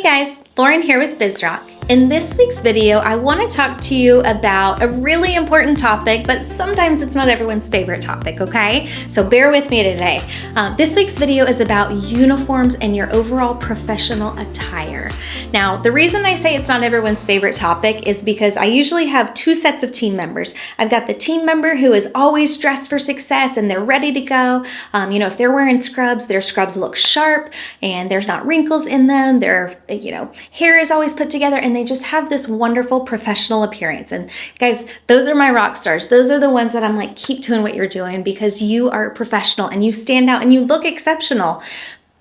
guys, Lauren here with Bizrok. In this week's video, I want to talk to you about a really important topic, but sometimes it's not everyone's favorite topic, okay? So bear with me today. This week's video is about uniforms and your overall professional attire. Now, the reason I say it's not everyone's favorite topic is because I usually have two sets of team members. I've got the team member who is always dressed for success and they're ready to go. If they're wearing scrubs, their scrubs look sharp and there's not wrinkles in them. Their, hair is always put together and they just have this wonderful professional appearance. And guys, those are my rock stars. Those are the ones that I'm like, keep doing what you're doing because you are professional and you stand out and you look exceptional.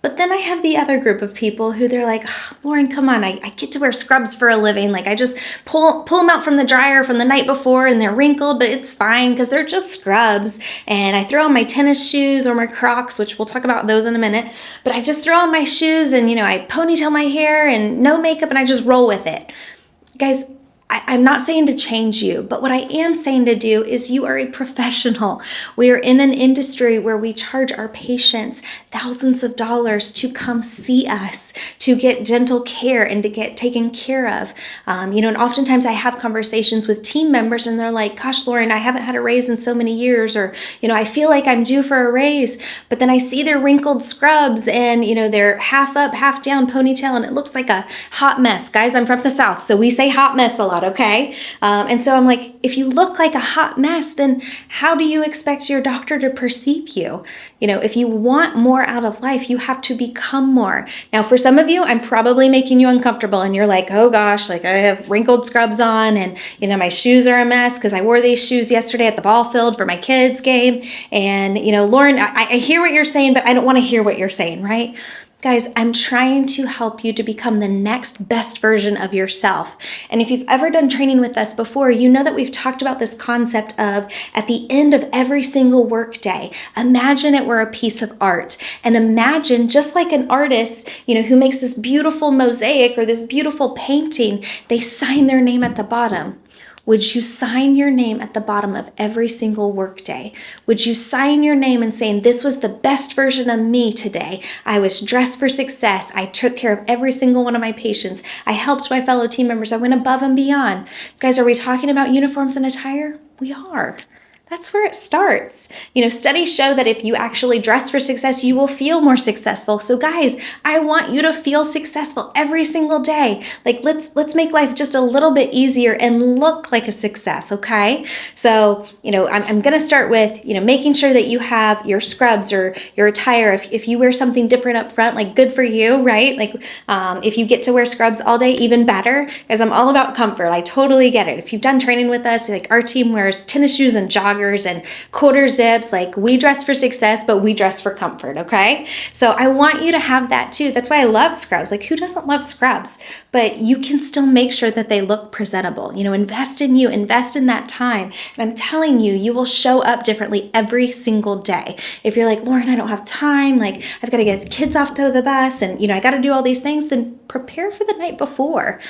But then I have the other group of people who they're like, oh, Lauren, come on, I get to wear scrubs for a living. Like I just pull them out from the dryer from the night before and they're wrinkled, but it's fine because they're just scrubs. And I throw on my tennis shoes or my Crocs, which we'll talk about those in a minute. But I just throw on my shoes and, I ponytail my hair and no makeup and I just roll with it. Guys, I'm not saying to change you, but what I am saying to do is you are a professional. We are in an industry where we charge our patients thousands of dollars to come see us, to get dental care and to get taken care of. And oftentimes I have conversations with team members and they're like, gosh, Lauren, I haven't had a raise in so many years, or, I feel like I'm due for a raise, but then I see their wrinkled scrubs and, they're half up, half down ponytail and it looks like a hot mess. Guys, I'm from the South, so we say hot mess a lot. Okay. And so I'm like, if you look like a hot mess, then how do you expect your doctor to perceive you? If you want more out of life, you have to become more. Now, for some of you, I'm probably making you uncomfortable and you're like, oh gosh, like I have wrinkled scrubs on and, my shoes are a mess because I wore these shoes yesterday at the ball field for my kids' game. And, Lauren, I hear what you're saying, but I don't want to hear what you're saying, right? Guys, I'm trying to help you to become the next best version of yourself. And if you've ever done training with us before, you know that we've talked about this concept of at the end of every single workday, imagine it were a piece of art. And imagine just like an artist, who makes this beautiful mosaic or this beautiful painting, they sign their name at the bottom. Would you sign your name at the bottom of every single workday? Would you sign your name and saying, this was the best version of me today. I was dressed for success. I took care of every single one of my patients. I helped my fellow team members. I went above and beyond. Guys, are we talking about uniforms and attire? We are. That's where it starts. Studies show that if you actually dress for success, you will feel more successful. So guys, I want you to feel successful every single day. Like let's make life just a little bit easier and look like a success, okay? So, I'm going to start with, making sure that you have your scrubs or your attire. If you wear something different up front, like good for you, right? Like if you get to wear scrubs all day, even better, because I'm all about comfort. I totally get it. If you've done training with us, like our team wears tennis shoes and joggers and quarter zips. Like we dress for success, but we dress for comfort. Okay. So I want you to have that too. That's why I love scrubs. Like who doesn't love scrubs? But you can still make sure that they look presentable. Invest in you, invest in that time. And I'm telling you, you will show up differently every single day. If you're like, Lauren, I don't have time. Like I've got to get kids off to the bus and, I got to do all these things, then prepare for the night before,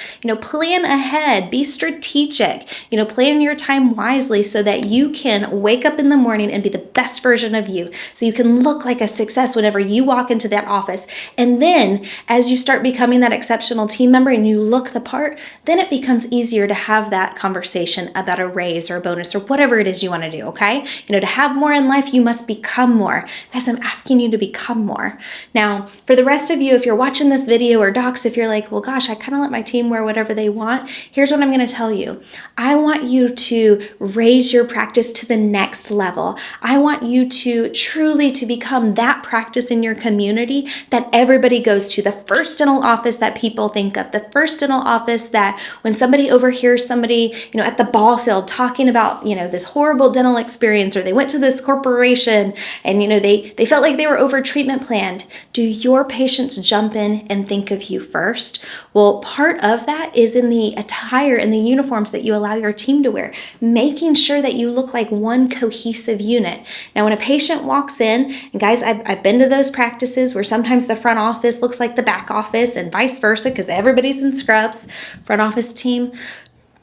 plan ahead, be strategic, plan your time wisely so that you can wake up in the morning and be the best version of you. So you can look like a success whenever you walk into that office. And then as you start becoming that exceptional team member and you look the part, then it becomes easier to have that conversation about a raise or a bonus or whatever it is you want to do. Okay. To have more in life, you must become more. Guys, I'm asking you to become more. Now, for the rest of you, if you're watching this video or docs, if you're like, well, gosh, I kind of let my team wear whatever they want. Here's what I'm going to tell you. I want you to raise your practice to the next level. I want you to truly to become that practice in your community that everybody goes to, the first dental office that people think of, the first dental office that when somebody overhears somebody, at the ball field talking about, this horrible dental experience, or they went to this corporation and, they felt like they were over treatment planned. Do your patients jump in and think of you first? Well, part of that is in the attire and the uniforms that you allow your team to wear, making sure that you look like one cohesive unit. Now, when a patient walks in, and guys, I've been to those practices where sometimes the front office looks like the back office and vice versa because everybody's in scrubs. Front office team,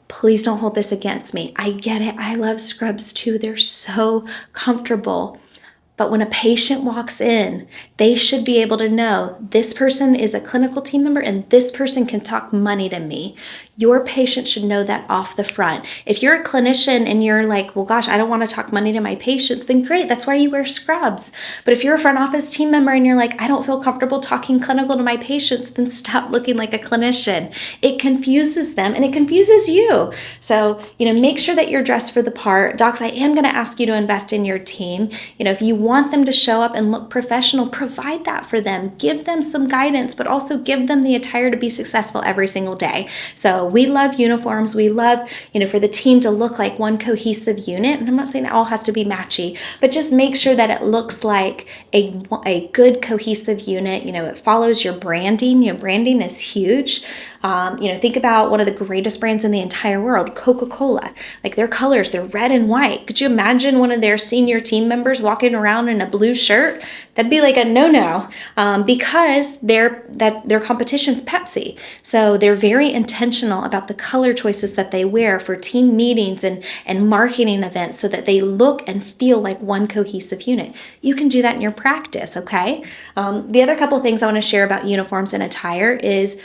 please don't hold this against me. I get it. I love scrubs too. They're so comfortable. But when a patient walks in, they should be able to know this person is a clinical team member and this person can talk money to me. Your patient should know that off the front. If you're a clinician and you're like, well, gosh, I don't want to talk money to my patients, then great, that's why you wear scrubs. But if you're a front office team member and you're like, I don't feel comfortable talking clinical to my patients, then stop looking like a clinician. It confuses them and it confuses you. So, make sure that you're dressed for the part. Docs, I am going to ask you to invest in your team. If you want them to show up and look professional, provide that for them. Give them some guidance, but also give them the attire to be successful every single day. So we love uniforms. We love, for the team to look like one cohesive unit. And I'm not saying it all has to be matchy, but just make sure that it looks like a good cohesive unit. It follows your branding. Branding is huge. Think about one of the greatest brands in the entire world, Coca-Cola. Like their colors, they're red and white. Could you imagine one of their senior team members walking around in a blue shirt? That'd be like a no-no because their competition's Pepsi. So they're very intentional about the color choices that they wear for team meetings and marketing events so that they look and feel like one cohesive unit. You can do that in your practice, okay? The other couple things I want to share about uniforms and attire is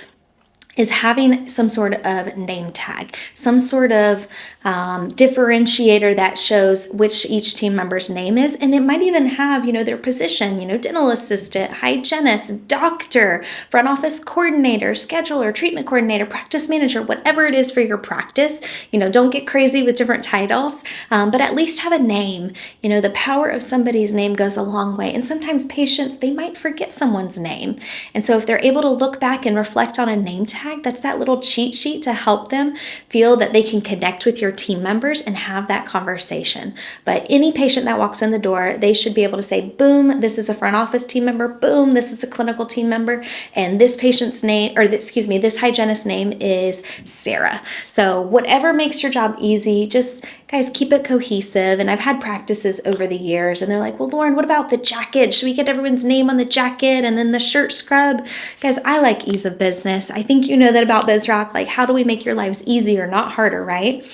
having some sort of name tag, some sort of differentiator that shows which each team member's name is. And it might even have, their position, dental assistant, hygienist, doctor, front office coordinator, scheduler, treatment coordinator, practice manager, whatever it is for your practice. Don't get crazy with different titles, but at least have a name. The power of somebody's name goes a long way. And sometimes patients, they might forget someone's name. And so if they're able to look back and reflect on a name tag, that's that little cheat sheet to help them feel that they can connect with your team members and have that conversation. But any patient that walks in the door, they should be able to say, boom, this is a front office team member, boom, this is a clinical team member, and this patient's name, this hygienist's name is Sarah. So whatever makes your job easy, just guys, keep it cohesive. And I've had practices over the years and they're like, well, Lauren, what about the jacket? Should we get everyone's name on the jacket and then the shirt scrub? Guys, I like ease of business. I think you know that about Bizrok. Like, how do we make your lives easier, not harder, right?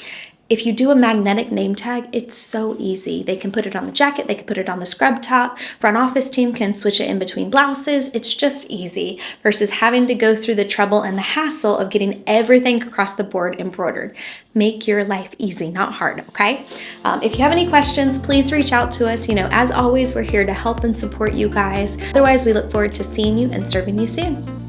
If you do a magnetic name tag, it's so easy. They can put it on the jacket, they can put it on the scrub top. Front office team can switch it in between blouses. It's just easy versus having to go through the trouble and the hassle of getting everything across the board embroidered. Make your life easy, not hard, okay? If you have any questions, please reach out to us. As always, we're here to help and support you guys. Otherwise, we look forward to seeing you and serving you soon.